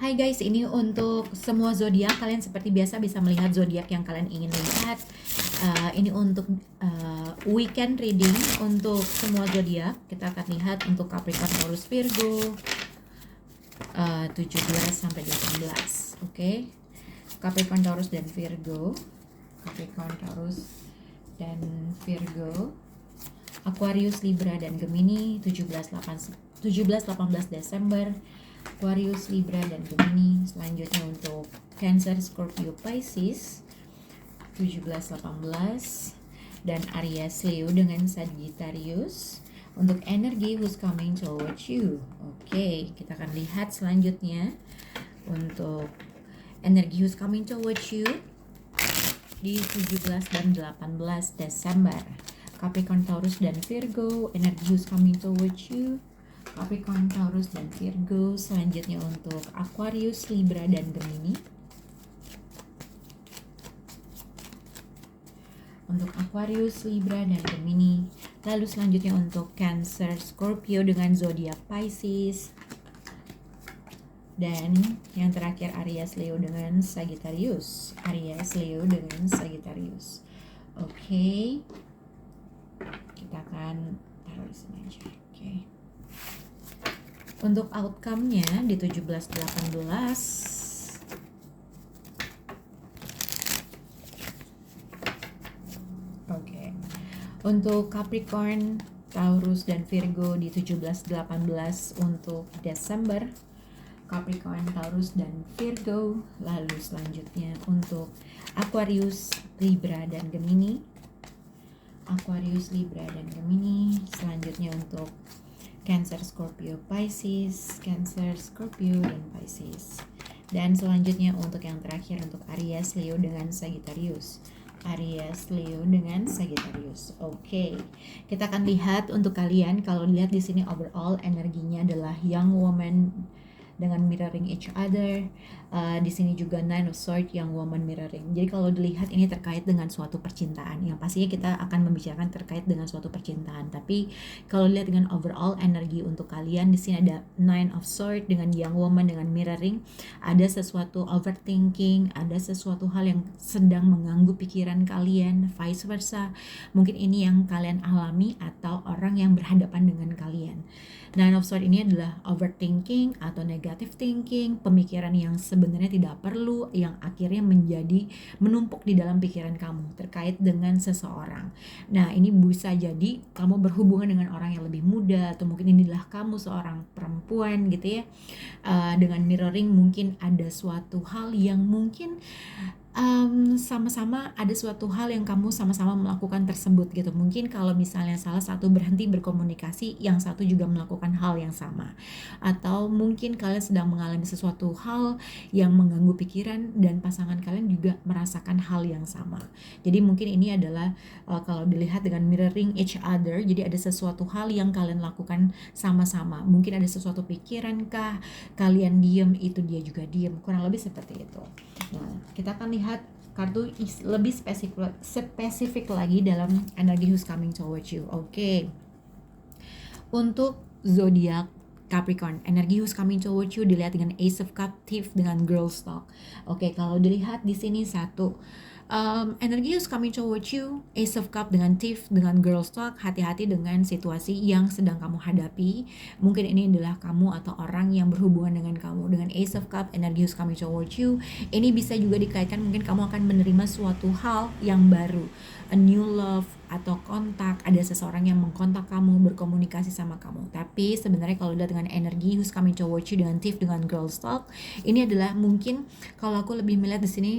Hai guys, ini untuk semua zodiak. Kalian seperti biasa bisa melihat zodiak yang kalian ingin lihat. Ini untuk weekend reading untuk semua zodiak. Kita akan lihat untuk Capricorn, Taurus, Virgo 17 sampai 18. Oke. Capricorn, Taurus dan Virgo. Capricorn, Taurus dan Virgo. Aquarius, Libra dan Gemini 17-18 Desember. Aquarius, Libra dan Gemini. Selanjutnya untuk Cancer, Scorpio, Pisces 17-18 dan Aries, Leo dengan Sagittarius. Untuk energi who's coming towards you. Oke, kita akan lihat selanjutnya untuk energi who's coming towards you di 17 dan 18 Desember. Capricorn, Taurus dan Virgo, energi who's coming towards you. Capricorn, Taurus dan Virgo. Selanjutnya untuk Aquarius, Libra dan Gemini. Untuk Aquarius, Libra dan Gemini. Lalu selanjutnya untuk Cancer, Scorpio dengan zodiak Pisces. Dan yang terakhir Aries, Leo dengan Sagittarius. Aries, Leo dengan Sagittarius. Oke. Kita akan taruh di sini aja. Oke. Untuk outcome-nya di 17-18. Oke. Untuk Capricorn, Taurus dan Virgo di 17-18 untuk Desember. Capricorn, Taurus dan Virgo. Lalu selanjutnya untuk Aquarius, Libra dan Gemini. Aquarius, Libra dan Gemini. Selanjutnya untuk Cancer, Scorpio, Pisces. Cancer, Scorpio dan Pisces. Dan selanjutnya untuk yang terakhir untuk Aries, Leo dengan Sagittarius. Aries, Leo dengan Sagittarius. Oke. Kita akan lihat untuk kalian, kalau lihat di sini overall energinya adalah young woman dengan mirroring each other. Di sini juga Nine of Swords, yang woman mirroring. Jadi kalau dilihat ini terkait dengan suatu percintaan. Yang pastinya kita akan membicarakan terkait dengan suatu percintaan. Tapi kalau lihat dengan overall energi untuk kalian, di sini ada Nine of Swords dengan young woman dengan mirroring. Ada sesuatu overthinking, ada sesuatu hal yang sedang mengganggu pikiran kalian, vice versa. Mungkin ini yang kalian alami atau orang yang berhadapan dengan kalian. Nine of Swords ini adalah overthinking atau negative thinking, pemikiran yang sebenarnya tidak perlu, yang akhirnya menjadi menumpuk di dalam pikiran kamu terkait dengan seseorang. Nah, ini bisa jadi kamu berhubungan dengan orang yang lebih muda, atau mungkin inilah kamu seorang perempuan gitu ya. Dengan mirroring mungkin ada suatu hal yang mungkin sama-sama ada suatu hal yang kamu sama-sama melakukan tersebut gitu. Mungkin kalau misalnya salah satu berhenti berkomunikasi, yang satu juga melakukan hal yang sama. Atau mungkin kalian sedang mengalami sesuatu hal yang mengganggu pikiran dan pasangan kalian juga merasakan hal yang sama. Jadi mungkin ini adalah kalau dilihat dengan mirroring each other, jadi ada sesuatu hal yang kalian lakukan sama-sama. Mungkin ada sesuatu pikiran kah, kalian diem, itu dia juga diem. Kurang lebih seperti itu. Nah, kita akan lihat kartu lebih spesifik lagi dalam energi who's coming towards you. Oke. Untuk zodiak Capricorn, energi who's coming towards you dilihat dengan Ace of Cups, Thief dengan Girl's Talk. Oke, kalau dilihat di sini satu, energi who's coming towards you, Ace of Cups dengan Thief dengan Girl's Talk. Hati-hati dengan situasi yang sedang kamu hadapi. Mungkin ini adalah kamu atau orang yang berhubungan dengan kamu. Dengan Ace of Cups, energi who's coming towards you, ini bisa juga dikaitkan mungkin kamu akan menerima suatu hal yang baru, a new love atau kontak, ada seseorang yang mengkontak kamu, berkomunikasi sama kamu. Tapi sebenarnya kalau lihat dengan energi who's coming towards you dengan Thief dengan Girl's Talk, ini adalah mungkin kalau aku lebih melihat di sini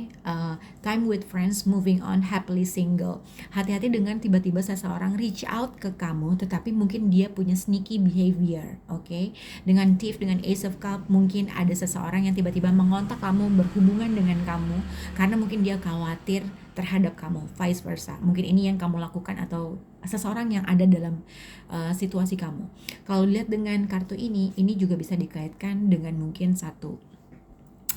time with friends, moving on, happily single. Hati-hati dengan tiba-tiba seseorang reach out ke kamu, tetapi mungkin dia punya sneaky behavior. Oke. Dengan Thief dengan Ace of Cups, mungkin ada seseorang yang tiba-tiba mengontak kamu, berhubungan dengan kamu karena mungkin dia khawatir terhadap kamu, vice versa. Mungkin ini yang kamu lakukan atau seseorang yang ada dalam situasi kamu. Kalau lihat dengan kartu ini juga bisa dikaitkan dengan mungkin satu,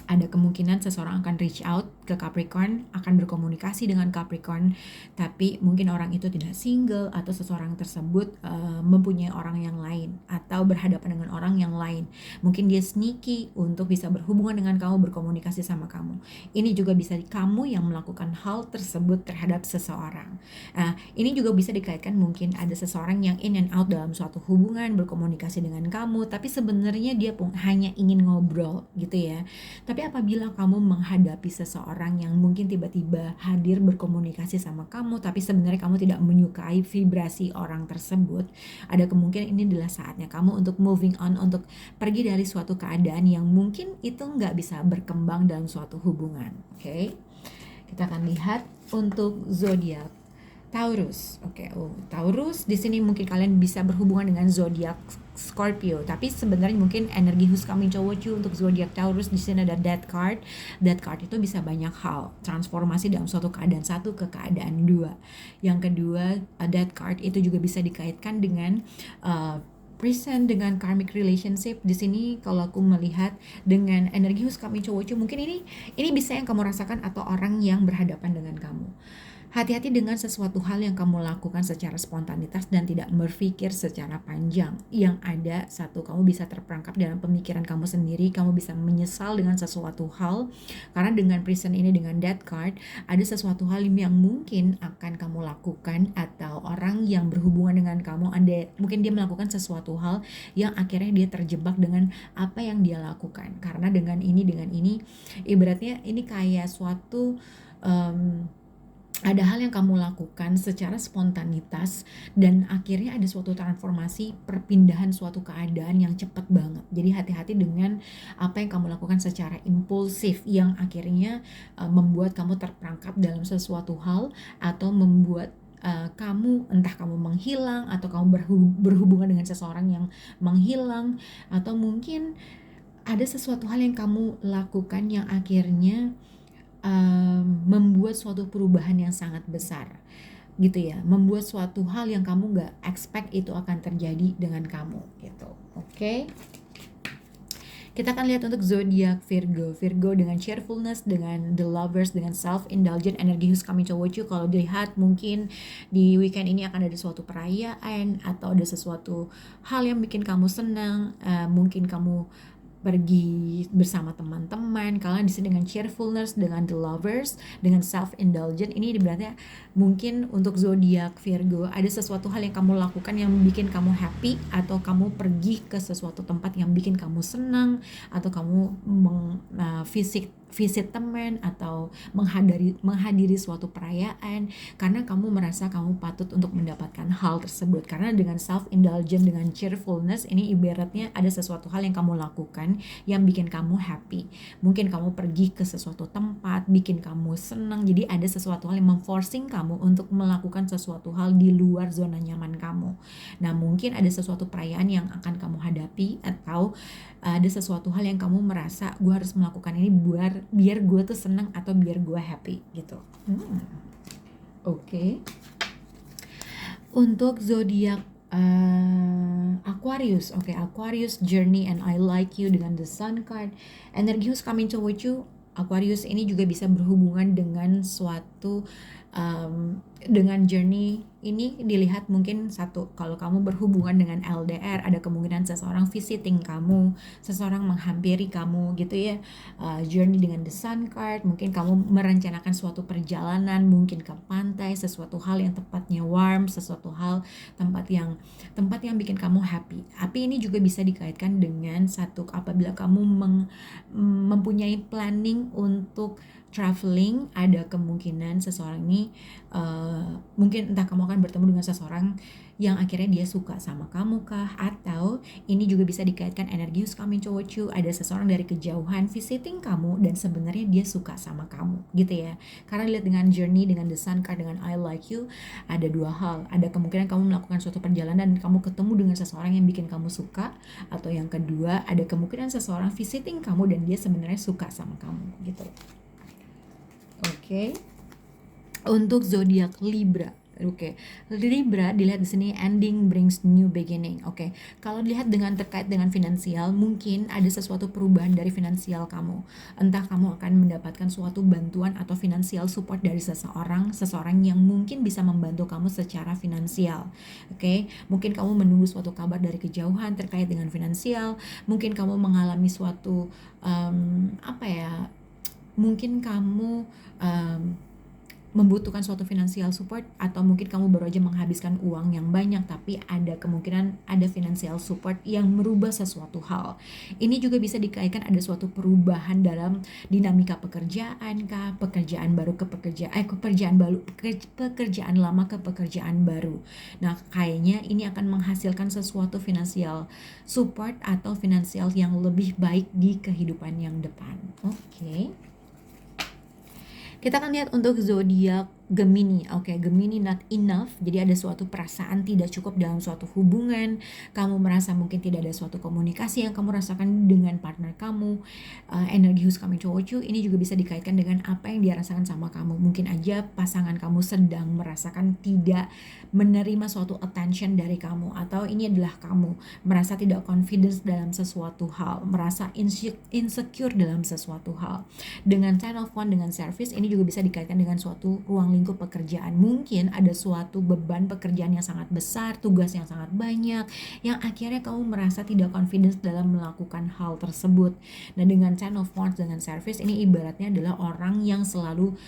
Ada kemungkinan seseorang akan reach out ke Capricorn, akan berkomunikasi dengan Capricorn, tapi mungkin orang itu tidak single atau seseorang tersebut mempunyai orang yang lain atau berhadapan dengan orang yang lain. Mungkin dia sneaky untuk bisa berhubungan dengan kamu, berkomunikasi sama kamu. Ini juga bisa kamu yang melakukan hal tersebut terhadap seseorang. Ini juga bisa dikaitkan mungkin ada seseorang yang in and out dalam suatu hubungan, berkomunikasi dengan kamu, tapi sebenarnya dia pun hanya ingin ngobrol gitu ya. Tapi apabila kamu menghadapi seseorang yang mungkin tiba-tiba hadir berkomunikasi sama kamu, tapi sebenarnya kamu tidak menyukai vibrasi orang tersebut, ada kemungkinan ini adalah saatnya kamu untuk moving on, untuk pergi dari suatu keadaan yang mungkin itu nggak bisa berkembang dalam suatu hubungan. Oke? Kita akan lihat untuk zodiak Taurus. Taurus di sini mungkin kalian bisa berhubungan dengan zodiak Scorpio, tapi sebenarnya mungkin energi who's coming toward you untuk zodiak Taurus di sini ada Death card. Death card itu bisa banyak hal, transformasi dalam suatu keadaan satu ke keadaan dua. Yang kedua, Death card itu juga bisa dikaitkan dengan present, dengan karmic relationship. Di sini kalau aku melihat dengan energi who's coming toward you, mungkin ini bisa yang kamu rasakan atau orang yang berhadapan dengan kamu. Hati-hati dengan sesuatu hal yang kamu lakukan secara spontanitas dan tidak berpikir secara panjang. Yang ada, satu, kamu bisa terperangkap dalam pemikiran kamu sendiri, kamu bisa menyesal dengan sesuatu hal, karena dengan present ini, dengan Death card, ada sesuatu hal yang mungkin akan kamu lakukan atau orang yang berhubungan dengan kamu, mungkin dia melakukan sesuatu hal yang akhirnya dia terjebak dengan apa yang dia lakukan. Karena dengan ini, ibaratnya ini kayak suatu ada hal yang kamu lakukan secara spontanitas dan akhirnya ada suatu transformasi, perpindahan suatu keadaan yang cepat banget. Jadi hati-hati dengan apa yang kamu lakukan secara impulsif yang akhirnya membuat kamu terperangkap dalam sesuatu hal atau membuat kamu, entah kamu menghilang atau kamu berhubungan dengan seseorang yang menghilang, atau mungkin ada sesuatu hal yang kamu lakukan yang akhirnya membuat suatu perubahan yang sangat besar gitu ya, membuat suatu hal yang kamu gak expect itu akan terjadi dengan kamu gitu. Oke? Kita akan lihat untuk zodiak Virgo dengan cheerfulness, dengan the lovers, dengan self-indulgent, energi who's coming toward you. Kalau dilihat mungkin di weekend ini akan ada suatu perayaan atau ada sesuatu hal yang bikin kamu senang, mungkin kamu pergi bersama teman-teman. Kalian di sini dengan cheerfulness, dengan the lovers, dengan self-indulgent. Ini berarti mungkin untuk zodiak Virgo ada sesuatu hal yang kamu lakukan yang bikin kamu happy, atau kamu pergi ke sesuatu tempat yang bikin kamu senang, atau kamu visit teman atau menghadiri suatu perayaan karena kamu merasa kamu patut untuk mendapatkan hal tersebut. Karena dengan self-indulgent, dengan cheerfulness, ini ibaratnya ada sesuatu hal yang kamu lakukan yang bikin kamu happy. Mungkin kamu pergi ke sesuatu tempat bikin kamu senang, jadi ada sesuatu hal yang memforcing kamu untuk melakukan sesuatu hal di luar zona nyaman kamu. Nah, mungkin ada sesuatu perayaan yang akan kamu hadapi, atau ada sesuatu hal yang kamu merasa gue harus melakukan ini biar gue tuh senang atau biar gue happy gitu. Oke. Untuk zodiak Aquarius, Aquarius journey and I like you dengan the Sun card. Energi who's coming toward you, Aquarius ini juga bisa berhubungan dengan suatu dengan journey ini. Dilihat mungkin satu, kalau kamu berhubungan dengan LDR, ada kemungkinan seseorang visiting kamu, seseorang menghampiri kamu gitu ya. Journey dengan the Sun card, mungkin kamu merencanakan suatu perjalanan, mungkin ke pantai, sesuatu hal yang tepatnya warm, sesuatu hal tempat yang bikin kamu happy. Tapi ini juga bisa dikaitkan dengan satu, apabila kamu mempunyai planning untuk traveling, ada kemungkinan seseorang ini mungkin entah kamu akan bertemu dengan seseorang yang akhirnya dia suka sama kamu kah, atau ini juga bisa dikaitkan energi who's coming toward you, ada seseorang dari kejauhan visiting kamu dan sebenarnya dia suka sama kamu gitu ya. Karena lihat dengan journey, dengan the Sun card, dengan I like you, ada dua hal. Ada kemungkinan kamu melakukan suatu perjalanan dan kamu ketemu dengan seseorang yang bikin kamu suka, atau yang kedua ada kemungkinan seseorang visiting kamu dan dia sebenarnya suka sama kamu gitu. Oke. Untuk zodiak Libra Oke, Libra dilihat di sini ending brings new beginning. Oke, kalau dilihat dengan terkait dengan finansial, mungkin ada sesuatu perubahan dari finansial kamu. Entah kamu akan mendapatkan suatu bantuan atau finansial support dari seseorang yang mungkin bisa membantu kamu secara finansial. Oke, mungkin kamu menunggu suatu kabar dari kejauhan terkait dengan finansial. Mungkin kamu mengalami suatu apa ya? Mungkin kamu um, membutuhkan suatu financial support, atau mungkin kamu baru aja menghabiskan uang yang banyak tapi ada kemungkinan ada financial support yang merubah sesuatu hal. Ini juga bisa dikaitkan ada suatu perubahan dalam dinamika pekerjaan kah, pekerjaan baru ke pekerjaan lama ke pekerjaan baru. Nah, kayaknya ini akan menghasilkan sesuatu financial support atau financial yang lebih baik di kehidupan yang depan. Oke. Kita akan lihat untuk zodiak Gemini. Oke, Gemini not enough. Jadi ada suatu perasaan tidak cukup dalam suatu hubungan. Kamu merasa mungkin tidak ada suatu komunikasi yang kamu rasakan dengan partner kamu. Energi who's coming toward you ini juga bisa dikaitkan dengan apa yang dia rasakan sama kamu. Mungkin aja pasangan kamu sedang merasakan tidak menerima suatu attention dari kamu, atau ini adalah kamu merasa tidak confidence dalam sesuatu hal, merasa insecure dalam sesuatu hal. Dengan Ten of Wands, dengan service, ini juga bisa dikaitkan dengan suatu ruang lingkup pekerjaan. Mungkin ada suatu beban pekerjaan yang sangat besar, tugas yang sangat banyak, yang akhirnya kamu merasa tidak confidence dalam melakukan hal tersebut. Nah, dengan Ten of Wands, dengan service, ini ibaratnya adalah orang yang selalu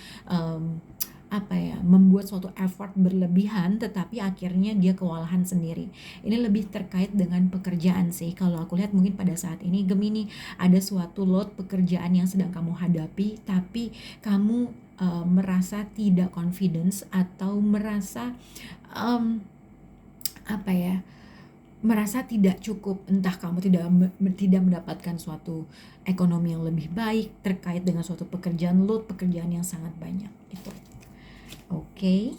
membuat suatu effort berlebihan tetapi akhirnya dia kewalahan sendiri. Ini lebih terkait dengan pekerjaan sih. Kalau aku lihat mungkin pada saat ini Gemini ada suatu load pekerjaan yang sedang kamu hadapi, tapi kamu merasa tidak confidence atau merasa merasa tidak cukup, entah kamu tidak mendapatkan suatu ekonomi yang lebih baik terkait dengan suatu pekerjaan, load pekerjaan yang sangat banyak itu. Oke.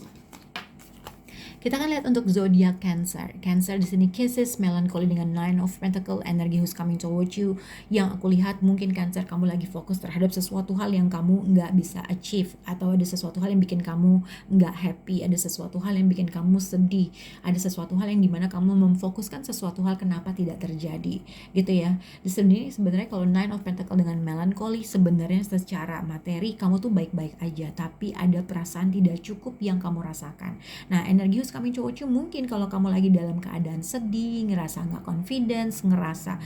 Kita akan lihat untuk zodiak Cancer. Cancer di sini kisses, melancholy dengan Nine of Pentacles, energi who's coming towards you. Yang aku lihat mungkin Cancer kamu lagi fokus terhadap sesuatu hal yang kamu nggak bisa achieve, atau ada sesuatu hal yang bikin kamu nggak happy, ada sesuatu hal yang bikin kamu sedih, ada sesuatu hal yang dimana kamu memfokuskan sesuatu hal kenapa tidak terjadi, gitu ya. Di sini sebenarnya kalau Nine of Pentacles dengan melancholy, sebenarnya secara materi kamu tuh baik-baik aja, tapi ada perasaan tidak cukup yang kamu rasakan. Nah, energi coming towards you mungkin kalau kamu lagi dalam keadaan sedih, ngerasa nggak confidence, ngerasa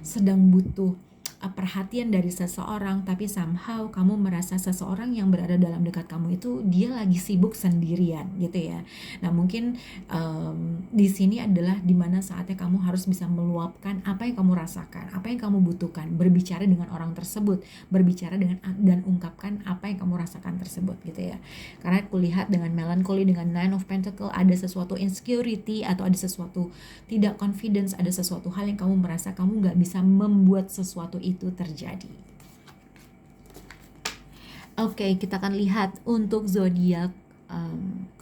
sedang butuh perhatian dari seseorang, tapi somehow kamu merasa seseorang yang berada dalam dekat kamu itu dia lagi sibuk sendirian gitu ya. Nah, mungkin di sini adalah dimana saatnya kamu harus bisa meluapkan apa yang kamu rasakan, apa yang kamu butuhkan, berbicara dengan orang tersebut, berbicara dengan dan ungkapkan apa yang kamu rasakan tersebut gitu ya. Karena kulihat dengan melancholy, dengan Nine of Pentacles, ada sesuatu insecurity atau ada sesuatu tidak confidence, ada sesuatu hal yang kamu merasa kamu nggak bisa membuat sesuatu itu terjadi. Oke, kita akan lihat untuk zodiak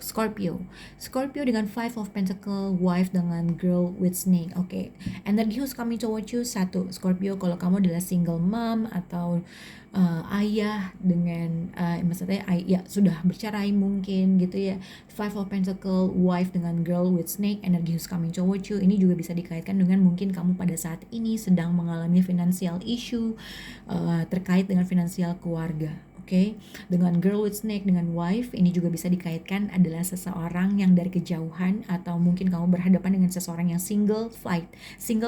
Scorpio. Scorpio dengan Five of Pentacles, wife dengan girl with snake. Oke, energi who's coming towards you. Satu, Scorpio, kalau kamu adalah single mom atau ayah dengan maksudnya sudah bercerai mungkin gitu ya. Five of Pentacles, wife dengan girl with snake, energi who's coming towards you. Ini juga bisa dikaitkan dengan mungkin kamu pada saat ini sedang mengalami financial issue terkait dengan finansial keluarga. Oke, dengan girl with snake, dengan wife, ini juga bisa dikaitkan adalah seseorang yang dari kejauhan, atau mungkin kamu berhadapan dengan seseorang yang single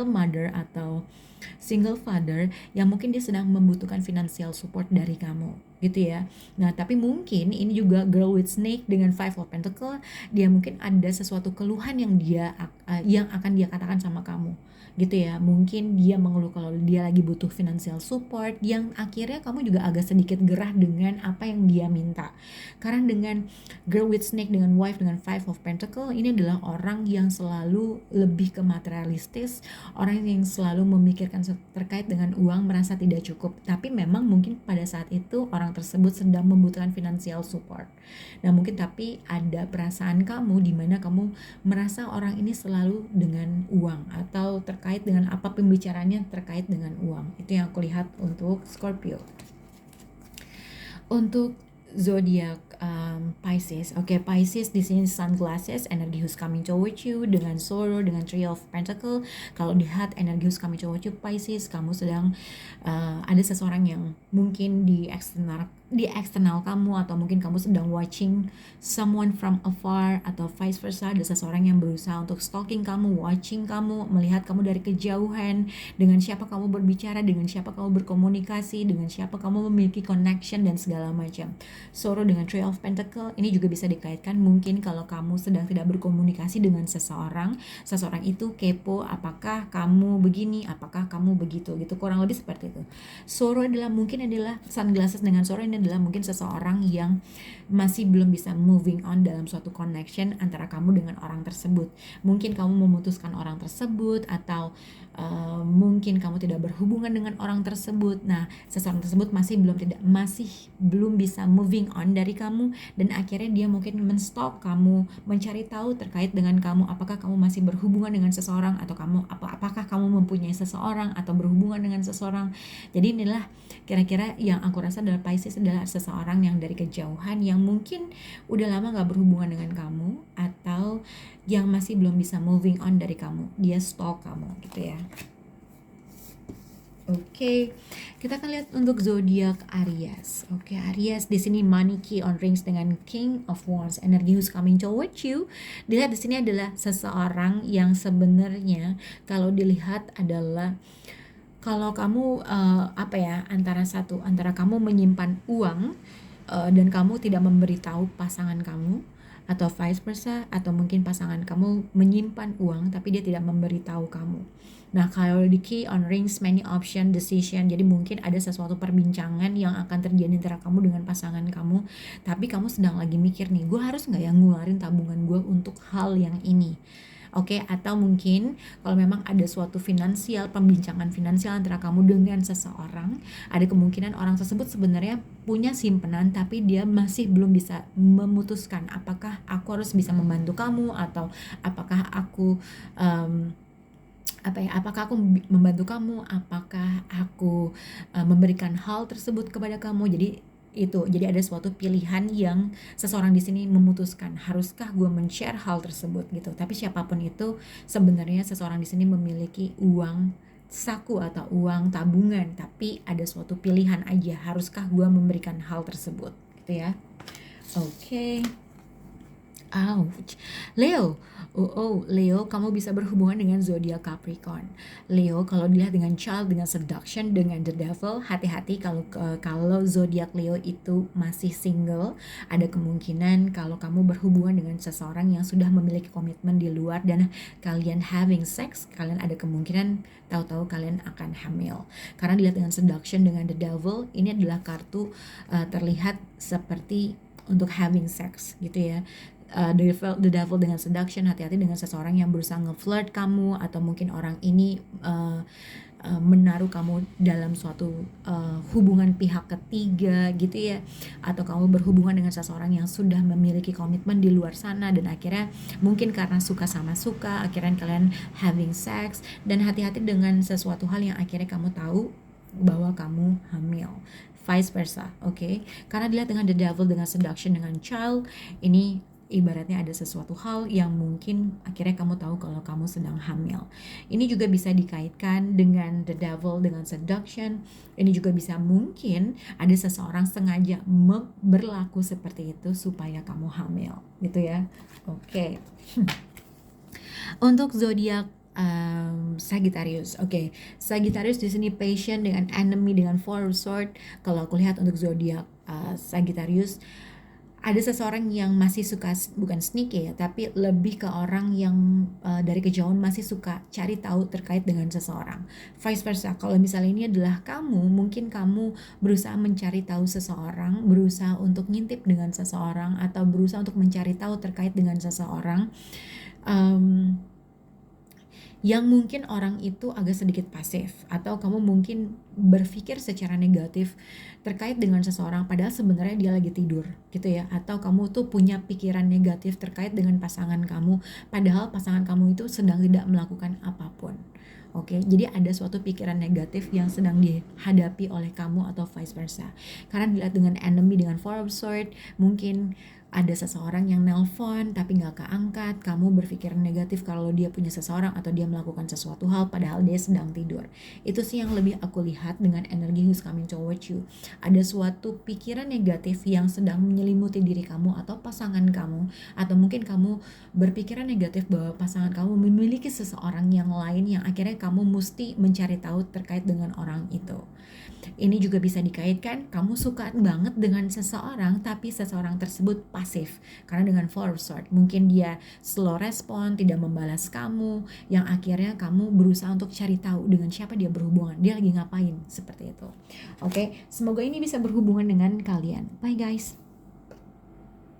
mother atau single father yang mungkin dia sedang membutuhkan financial support dari kamu gitu ya. Nah, tapi mungkin ini juga girl with snake dengan Five of Pentacles, dia mungkin ada sesuatu keluhan yang yang akan dia katakan sama kamu gitu ya. Mungkin dia mengeluh kalau dia lagi butuh financial support, yang akhirnya kamu juga agak sedikit gerah dengan apa yang dia minta. Karena dengan girl with snake, dengan wife, dengan Five of Pentacles, ini adalah orang yang selalu lebih ke materialistis, orang yang selalu memikirkan terkait dengan uang, merasa tidak cukup. Tapi memang mungkin pada saat itu orang tersebut sedang membutuhkan financial support. Nah, mungkin tapi ada perasaan kamu di mana kamu merasa orang ini selalu dengan uang, atau terkait dengan apa pembicaranya terkait dengan uang. Itu yang aku lihat untuk Scorpio. Untuk zodiak Pisces. Oke, Pisces di sini sunglasses, energi who's coming towards you dengan sorrow, dengan three of pentacle. Kalau lihat energi who's coming towards you Pisces, kamu sedang ada seseorang yang mungkin di eksternal kamu, atau mungkin kamu sedang watching someone from afar, atau vice versa, ada seseorang yang berusaha untuk stalking kamu, watching kamu, melihat kamu dari kejauhan, dengan siapa kamu berbicara, dengan siapa kamu berkomunikasi, dengan siapa kamu memiliki connection dan segala macam. Sorrow dengan three of pentacle ini juga bisa dikaitkan mungkin kalau kamu sedang tidak berkomunikasi dengan seseorang itu kepo, apakah kamu begini, apakah kamu begitu, gitu, kurang lebih seperti itu. Sorrow mungkin adalah sunglasses dengan sorrow ini adalah mungkin seseorang yang masih belum bisa moving on dalam suatu connection antara kamu dengan orang tersebut. Mungkin kamu memutuskan orang tersebut, atau mungkin kamu tidak berhubungan dengan orang tersebut. Nah, seseorang tersebut masih belum bisa moving on dari kamu, dan akhirnya dia mungkin menstalk kamu, mencari tahu terkait dengan kamu, apakah kamu masih berhubungan dengan seseorang, atau apakah kamu mempunyai seseorang atau berhubungan dengan seseorang. Jadi inilah kira-kira yang aku rasa adalah Pisces adalah seseorang yang dari kejauhan, yang mungkin udah lama gak berhubungan dengan kamu, atau yang masih belum bisa moving on dari kamu. Dia stalk kamu gitu ya. Oke, kita akan lihat untuk zodiak Aries. Oke, Aries di sini money key on rings dengan King of Wands, energi who's coming towards you. Dilihat di sini adalah seseorang yang sebenarnya kalau dilihat adalah kalau kamu antara kamu menyimpan uang dan kamu tidak memberitahu pasangan kamu, atau vice versa, atau mungkin pasangan kamu menyimpan uang tapi dia tidak memberitahu kamu. Nah, kalau di key on rings many option decision, jadi mungkin ada sesuatu perbincangan yang akan terjadi antara kamu dengan pasangan kamu, tapi kamu sedang lagi mikir nih, gue harus nggak ya ngeluarin tabungan gue untuk hal yang ini. Oke, atau mungkin kalau memang ada suatu pembincangan finansial antara kamu dengan seseorang, ada kemungkinan orang tersebut sebenarnya punya simpenan tapi dia masih belum bisa memutuskan apakah aku harus bisa membantu kamu, atau apakah aku apakah aku membantu kamu, apakah aku memberikan hal tersebut kepada kamu. Jadi ada suatu pilihan yang seseorang di sini memutuskan, haruskah gue men-share hal tersebut gitu. Tapi siapapun itu, sebenarnya seseorang di sini memiliki uang saku atau uang tabungan, tapi ada suatu pilihan aja, haruskah gue memberikan hal tersebut gitu ya. Oke. Ouch. Leo. Leo, kamu bisa berhubungan dengan zodiak Capricorn. Leo, kalau dilihat dengan child, dengan seduction, dengan the devil, hati-hati kalau zodiak Leo itu masih single, ada kemungkinan kalau kamu berhubungan dengan seseorang yang sudah memiliki komitmen di luar dan kalian having sex, kalian ada kemungkinan tahu-tahu kalian akan hamil. Karena dilihat dengan seduction, dengan the devil, ini adalah kartu terlihat seperti untuk having sex gitu ya. The devil dengan seduction, hati-hati dengan seseorang yang berusaha nge-flirt kamu, atau mungkin orang ini menaruh kamu dalam suatu hubungan pihak ketiga gitu ya, atau kamu berhubungan dengan seseorang yang sudah memiliki komitmen di luar sana, dan akhirnya mungkin karena suka sama suka akhirnya kalian having sex, dan hati-hati dengan sesuatu hal yang akhirnya kamu tahu bahwa kamu hamil, vice versa. Oke. Karena dilihat dengan the devil, dengan seduction, dengan child, ini ibaratnya ada sesuatu hal yang mungkin akhirnya kamu tahu kalau kamu sedang hamil. Ini juga bisa dikaitkan dengan the devil, dengan seduction. Ini juga bisa mungkin ada seseorang sengaja berlaku seperti itu supaya kamu hamil gitu ya. Oke. Untuk zodiak Sagittarius. Oke. Sagittarius di sini patient dengan enemy, dengan four of sword. Kalau aku lihat untuk zodiak Sagittarius, ada seseorang yang masih suka, bukan sneaky ya, tapi lebih ke orang yang dari kejauhan masih suka cari tahu terkait dengan seseorang. Vice versa, kalau misalnya ini adalah kamu, mungkin kamu berusaha mencari tahu seseorang, berusaha untuk ngintip dengan seseorang, atau berusaha untuk mencari tahu terkait dengan seseorang. Yang mungkin orang itu agak sedikit pasif, atau kamu mungkin berpikir secara negatif terkait dengan seseorang padahal sebenarnya dia lagi tidur gitu ya, atau kamu tuh punya pikiran negatif terkait dengan pasangan kamu padahal pasangan kamu itu sedang tidak melakukan apapun. Oke, jadi ada suatu pikiran negatif yang sedang dihadapi oleh kamu atau vice versa. Karena dilihat dengan enemy, dengan four of sword, mungkin ada seseorang yang nelpon tapi nggak keangkat, kamu berpikiran negatif kalau dia punya seseorang atau dia melakukan sesuatu hal padahal dia sedang tidur. Itu sih yang lebih aku lihat dengan energi who's coming towards you. Ada suatu pikiran negatif yang sedang menyelimuti diri kamu atau pasangan kamu, atau mungkin kamu berpikiran negatif bahwa pasangan kamu memiliki seseorang yang lain yang akhirnya kamu mesti mencari tahu terkait dengan orang itu. Ini juga bisa dikaitkan kamu suka banget dengan seseorang tapi seseorang tersebut pasif. Karena dengan four of sword mungkin dia slow respon, tidak membalas kamu, yang akhirnya kamu berusaha untuk cari tahu dengan siapa dia berhubungan, dia lagi ngapain, seperti itu. Oke, semoga ini bisa berhubungan dengan kalian. Bye guys.